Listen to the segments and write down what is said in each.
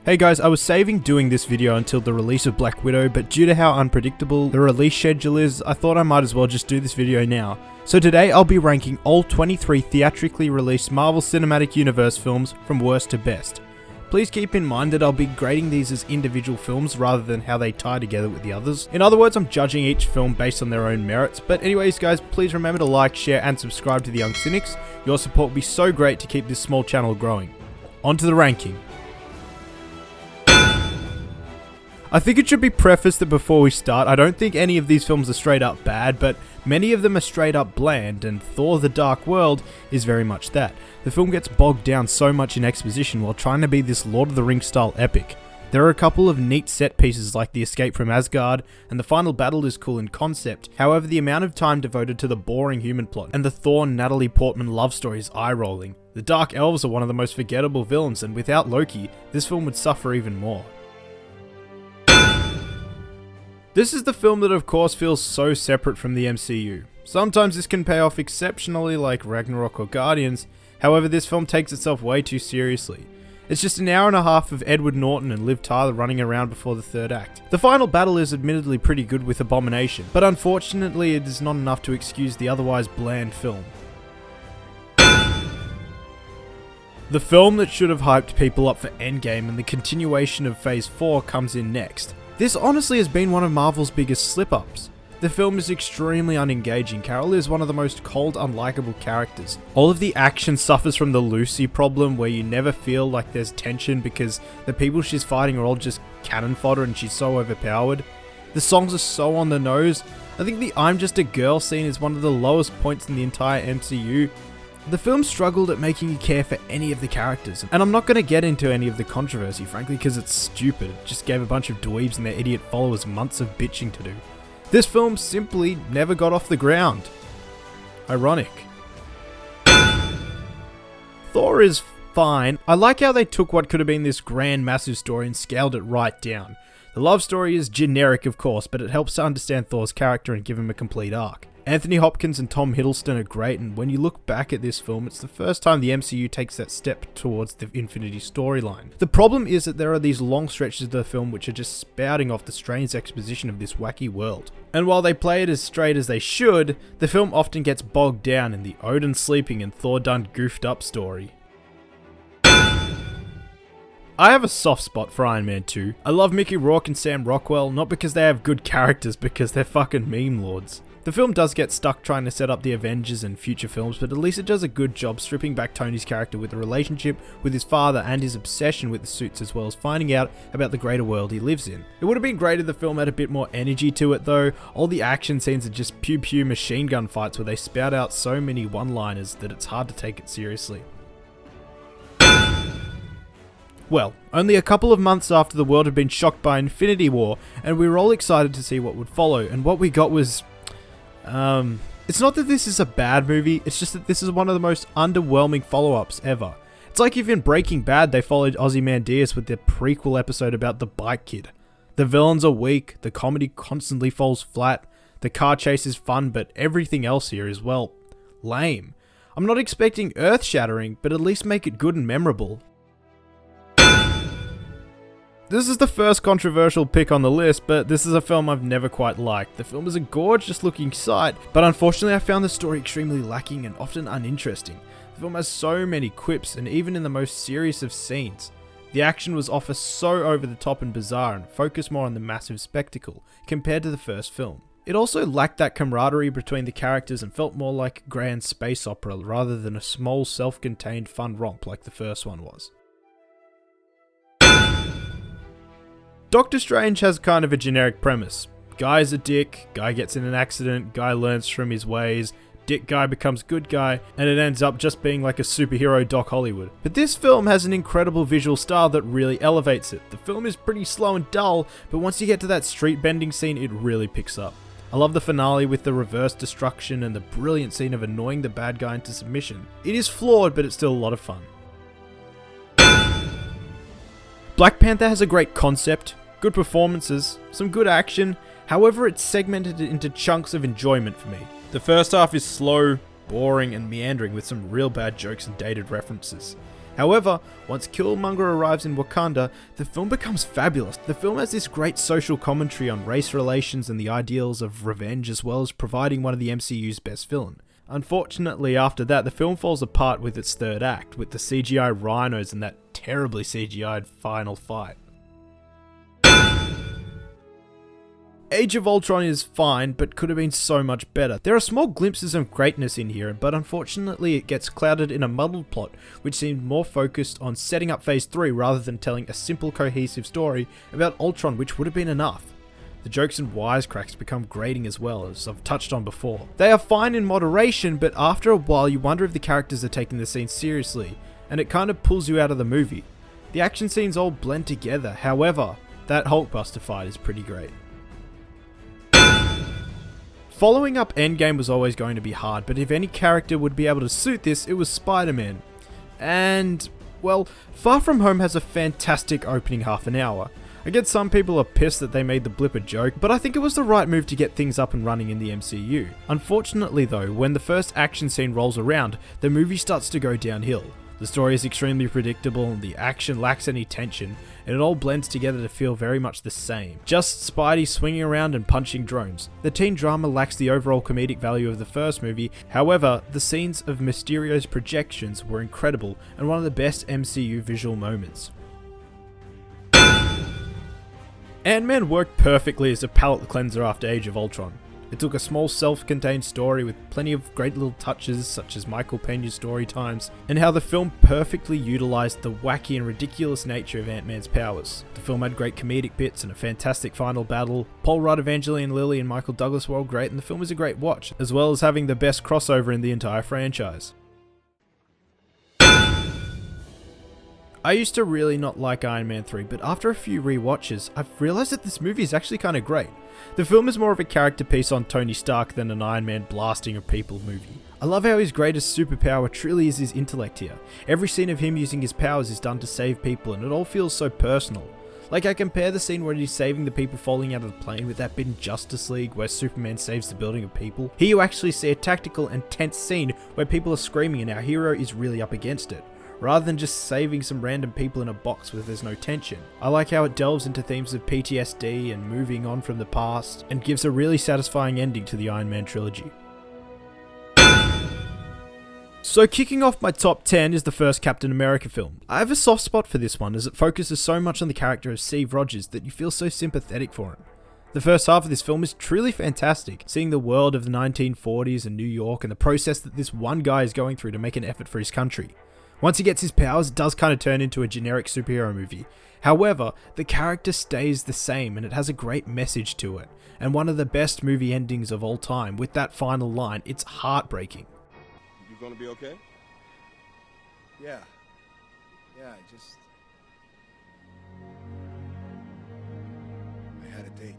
Hey guys, I was saving doing this video until the release of Black Widow, but due to how unpredictable the release schedule is, I thought I might as well just do this video now. So today I'll be ranking all 23 theatrically released Marvel Cinematic Universe films from worst to best. Please keep in mind that I'll be grading these as individual films rather than how they tie together with the others. In other words, I'm judging each film based on their own merits. But anyways guys, please remember to like, share and subscribe to The Young Cynics. Your support would be so great to keep this small channel growing. On to the ranking. I think it should be prefaced that before we start, I don't think any of these films are straight up bad, but many of them are straight up bland, and Thor: The Dark World is very much that. The film gets bogged down so much in exposition while trying to be this Lord of the Rings style epic. There are a couple of neat set pieces like the escape from Asgard, and the final battle is cool in concept. However, the amount of time devoted to the boring human plot and the Thor-Natalie Portman love story is eye-rolling. The Dark Elves are one of the most forgettable villains, and without Loki, this film would suffer even more. This is the film that of course feels so separate from the MCU. Sometimes this can pay off exceptionally like Ragnarok or Guardians, however this film takes itself way too seriously. It's just an hour and a half of Edward Norton and Liv Tyler running around before the third act. The final battle is admittedly pretty good with Abomination, but unfortunately it is not enough to excuse the otherwise bland film. The film that should have hyped people up for Endgame and the continuation of Phase 4 comes in next. This honestly has been one of Marvel's biggest slip-ups. The film is extremely unengaging. Carol is one of the most cold, unlikable characters. All of the action suffers from the Lucy problem where you never feel like there's tension because the people she's fighting are all just cannon fodder and she's so overpowered. The songs are so on the nose. I think the I'm Just a Girl scene is one of the lowest points in the entire MCU. The film struggled at making you care for any of the characters, and I'm not going to get into any of the controversy, frankly, because it's stupid. It just gave a bunch of dweebs and their idiot followers months of bitching to do. This film simply never got off the ground. Ironic. Thor is fine. I like how they took what could have been this grand, massive story and scaled it right down. The love story is generic, of course, but it helps to understand Thor's character and give him a complete arc. Anthony Hopkins and Tom Hiddleston are great, and when you look back at this film, it's the first time the MCU takes that step towards the Infinity storyline. The problem is that there are these long stretches of the film which are just spouting off the strange exposition of this wacky world. And while they play it as straight as they should, the film often gets bogged down in the Odin sleeping and Thor done goofed up story. I have a soft spot for Iron Man 2. I love Mickey Rourke and Sam Rockwell, not because they have good characters, because they're fucking meme lords. The film does get stuck trying to set up the Avengers and future films, but at least it does a good job stripping back Tony's character with the relationship with his father and his obsession with the suits, as well as finding out about the greater world he lives in. It would have been great if the film had a bit more energy to it though. All the action scenes are just pew pew machine gun fights where they spout out so many one-liners that it's hard to take it seriously. Well, only a couple of months after the world had been shocked by Infinity War, and we were all excited to see what would follow, and what we got was it's not that this is a bad movie, it's just that this is one of the most underwhelming follow-ups ever. It's like if in Breaking Bad they followed Ozymandias with their prequel episode about the bike kid. The villains are weak, the comedy constantly falls flat, the car chase is fun, but everything else here is, well, lame. I'm not expecting earth-shattering, but at least make it good and memorable. This is the first controversial pick on the list, but this is a film I've never quite liked. The film is a gorgeous looking sight, but unfortunately I found the story extremely lacking and often uninteresting. The film has so many quips, and even in the most serious of scenes. The action was often so over the top and bizarre and focused more on the massive spectacle compared to the first film. It also lacked that camaraderie between the characters and felt more like a grand space opera rather than a small self-contained fun romp like the first one was. Doctor Strange has kind of a generic premise. Guy's a dick, guy gets in an accident, guy learns from his ways, dick guy becomes good guy, and it ends up just being like a superhero Doc Hollywood. But this film has an incredible visual style that really elevates it. The film is pretty slow and dull, but once you get to that street bending scene, it really picks up. I love the finale with the reverse destruction and the brilliant scene of annoying the bad guy into submission. It is flawed, but it's still a lot of fun. Black Panther has a great concept, good performances, some good action, however it's segmented into chunks of enjoyment for me. The first half is slow, boring and meandering with some real bad jokes and dated references. However, once Killmonger arrives in Wakanda, the film becomes fabulous. The film has this great social commentary on race relations and the ideals of revenge, as well as providing one of the MCU's best villains. Unfortunately, after that, the film falls apart with its third act, with the CGI rhinos and that terribly CGI'd final fight. Age of Ultron is fine, but could have been so much better. There are small glimpses of greatness in here, but unfortunately it gets clouded in a muddled plot, which seemed more focused on setting up Phase 3 rather than telling a simple cohesive story about Ultron, which would have been enough. The jokes and wisecracks become grating as well, as I've touched on before. They are fine in moderation, but after a while you wonder if the characters are taking the scene seriously, and it kind of pulls you out of the movie. The action scenes all blend together, however, that Hulkbuster fight is pretty great. Following up Endgame was always going to be hard, but if any character would be able to suit this, it was Spider-Man. And, well, Far From Home has a fantastic opening half an hour. I get some people are pissed that they made the blip a joke, but I think it was the right move to get things up and running in the MCU. Unfortunately though, when the first action scene rolls around, the movie starts to go downhill. The story is extremely predictable and the action lacks any tension, and it all blends together to feel very much the same. Just Spidey swinging around and punching drones. The teen drama lacks the overall comedic value of the first movie, however, the scenes of Mysterio's projections were incredible and one of the best MCU visual moments. Ant-Man worked perfectly as a palate cleanser after Age of Ultron. It took a small self-contained story with plenty of great little touches such as Michael Pena's story times, and how the film perfectly utilised the wacky and ridiculous nature of Ant-Man's powers. The film had great comedic bits and a fantastic final battle. Paul Rudd, Evangeline Lilly and Michael Douglas were all great, and the film was a great watch, as well as having the best crossover in the entire franchise. I used to really not like Iron Man 3, but after a few rewatches, I've realised that this movie is actually kind of great. The film is more of a character piece on Tony Stark than an Iron Man blasting a people movie. I love how his greatest superpower truly is his intellect here. Every scene of him using his powers is done to save people, and it all feels so personal. Like, I compare the scene where he's saving the people falling out of the plane with that bit in Justice League where Superman saves the building of people. Here you actually see a tactical and tense scene where people are screaming and our hero is really up against it, rather than just saving some random people in a box where there's no tension. I like how it delves into themes of PTSD and moving on from the past, and gives a really satisfying ending to the Iron Man trilogy. So kicking off my top 10 is the first Captain America film. I have a soft spot for this one as it focuses so much on the character of Steve Rogers that you feel so sympathetic for him. The first half of this film is truly fantastic, seeing the world of the 1940s and New York and the process that this one guy is going through to make an effort for his country. Once he gets his powers, it does kind of turn into a generic superhero movie. However, the character stays the same and it has a great message to it, and one of the best movie endings of all time with that final line. It's heartbreaking. You gonna be okay? Yeah, I had a date.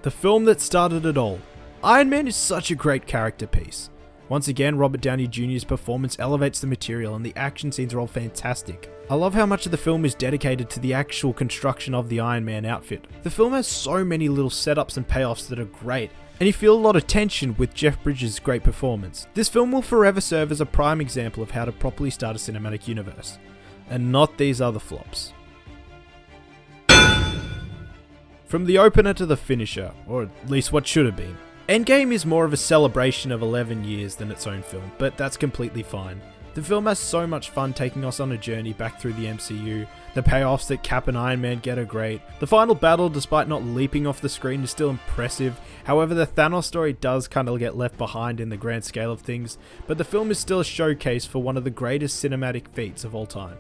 The film that started it all. Iron Man is such a great character piece. Once again, Robert Downey Jr.'s performance elevates the material and the action scenes are all fantastic. I love how much of the film is dedicated to the actual construction of the Iron Man outfit. The film has so many little setups and payoffs that are great, and you feel a lot of tension with Jeff Bridges' great performance. This film will forever serve as a prime example of how to properly start a cinematic universe, and not these other flops. From the opener to the finisher, or at least what should have been. Endgame is more of a celebration of 11 years than its own film, but that's completely fine. The film has so much fun taking us on a journey back through the MCU. The payoffs that Cap and Iron Man get are great. The final battle, despite not leaping off the screen, is still impressive. However, the Thanos story does kind of get left behind in the grand scale of things, but the film is still a showcase for one of the greatest cinematic feats of all time.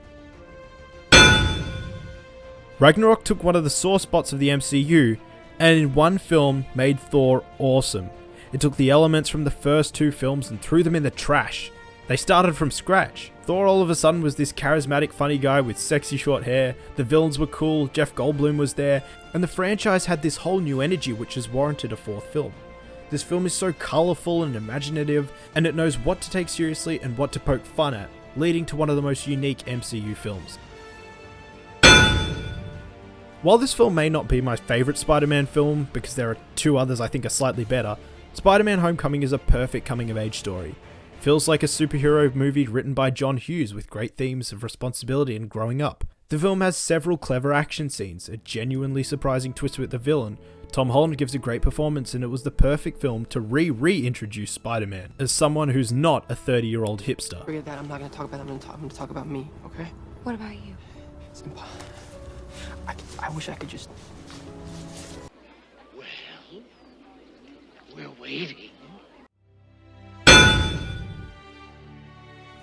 Ragnarok took one of the sore spots of the MCU, and in one film made Thor awesome. It took the elements from the first two films and threw them in the trash. They started from scratch. Thor all of a sudden was this charismatic funny guy with sexy short hair, the villains were cool, Jeff Goldblum was there, and the franchise had this whole new energy which has warranted a fourth film. This film is so colourful and imaginative, and it knows what to take seriously and what to poke fun at, leading to one of the most unique MCU films. While this film may not be my favourite Spider-Man film, because there are two others I think are slightly better, Spider-Man Homecoming is a perfect coming-of-age story. Feels like a superhero movie written by John Hughes with great themes of responsibility and growing up. The film has several clever action scenes, a genuinely surprising twist with the villain. Tom Holland gives a great performance, and it was the perfect film to reintroduce Spider-Man as someone who's not a 30-year-old hipster. Forget that. I'm not gonna talk about that. I'm gonna talk about me. Okay? What about you? It's impossible. I wish I could just. Well, we're waiting.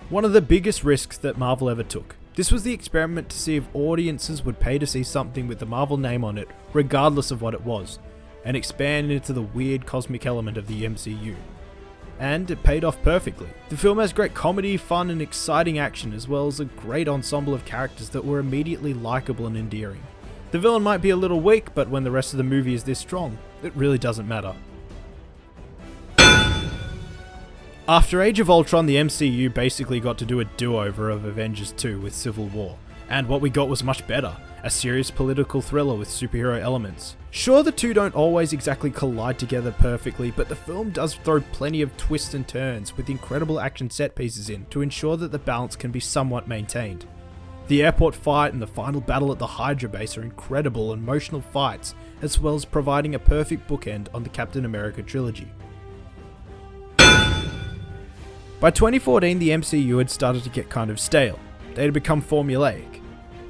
One of the biggest risks that Marvel ever took. This was the experiment to see if audiences would pay to see something with the Marvel name on it, regardless of what it was, and expand into the weird cosmic element of the MCU. And it paid off perfectly. The film has great comedy, fun, and exciting action, as well as a great ensemble of characters that were immediately likable and endearing. The villain might be a little weak, but when the rest of the movie is this strong, it really doesn't matter. After Age of Ultron, the MCU basically got to do a do-over of Avengers 2 with Civil War, and what we got was much better, a serious political thriller with superhero elements. Sure, the two don't always exactly collide together perfectly, but the film does throw plenty of twists and turns with incredible action set pieces in to ensure that the balance can be somewhat maintained. The airport fight and the final battle at the Hydra base are incredible emotional fights, as well as providing a perfect bookend on the Captain America trilogy. By 2014, the MCU had started to get kind of stale. They had become formulaic.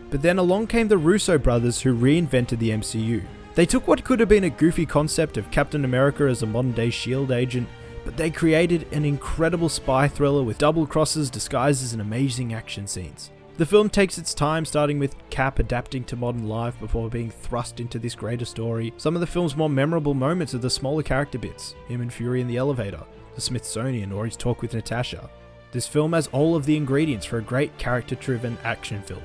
But then along came the Russo brothers, who reinvented the MCU. They took what could have been a goofy concept of Captain America as a modern-day S.H.I.E.L.D. agent, but they created an incredible spy thriller with double crosses, disguises, and amazing action scenes. The film takes its time, starting with Cap adapting to modern life before being thrust into this greater story. Some of the film's more memorable moments are the smaller character bits, him and Fury in the elevator, the Smithsonian, or his talk with Natasha. This film has all of the ingredients for a great character-driven action film.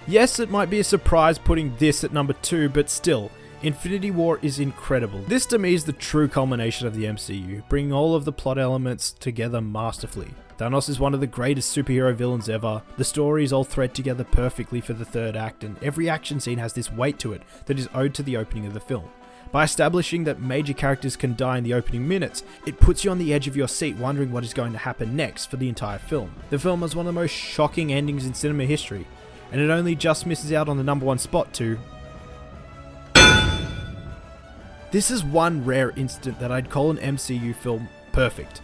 Yes, it might be a surprise putting this at number 2, but still, Infinity War is incredible. This to me is the true culmination of the MCU, bringing all of the plot elements together masterfully. Thanos is one of the greatest superhero villains ever, the stories all thread together perfectly for the third act, and every action scene has this weight to it that is owed to the opening of the film. By establishing that major characters can die in the opening minutes, it puts you on the edge of your seat wondering what is going to happen next for the entire film. The film has one of the most shocking endings in cinema history, and it only just misses out on the number 1 spot to... This is one rare instant that I'd call an MCU film perfect,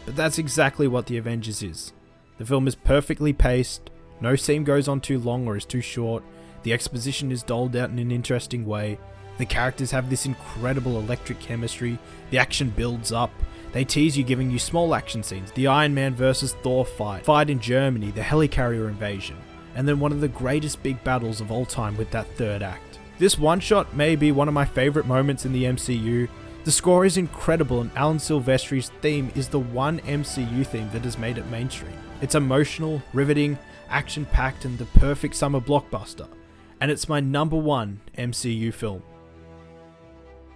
but that's exactly what The Avengers is. The film is perfectly paced, no scene goes on too long or is too short, the exposition is doled out in an interesting way, the characters have this incredible electric chemistry, the action builds up, they tease you giving you small action scenes, the Iron Man vs Thor fight in Germany, the helicarrier invasion, and then one of the greatest big battles of all time with that third act. This one shot may be one of my favourite moments in the MCU. The score is incredible, and Alan Silvestri's theme is the one MCU theme that has made it mainstream. It's emotional, riveting, action-packed, and the perfect summer blockbuster. And it's my number 1 MCU film.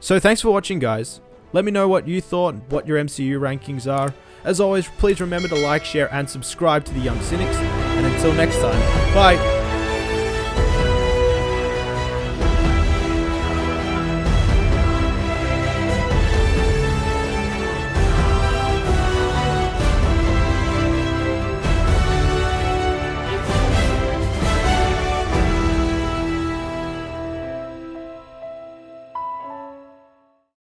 So thanks for watching, guys. Let me know what you thought and what your MCU rankings are. As always, please remember to like, share, and subscribe to The Young Cynics. And until next time, bye!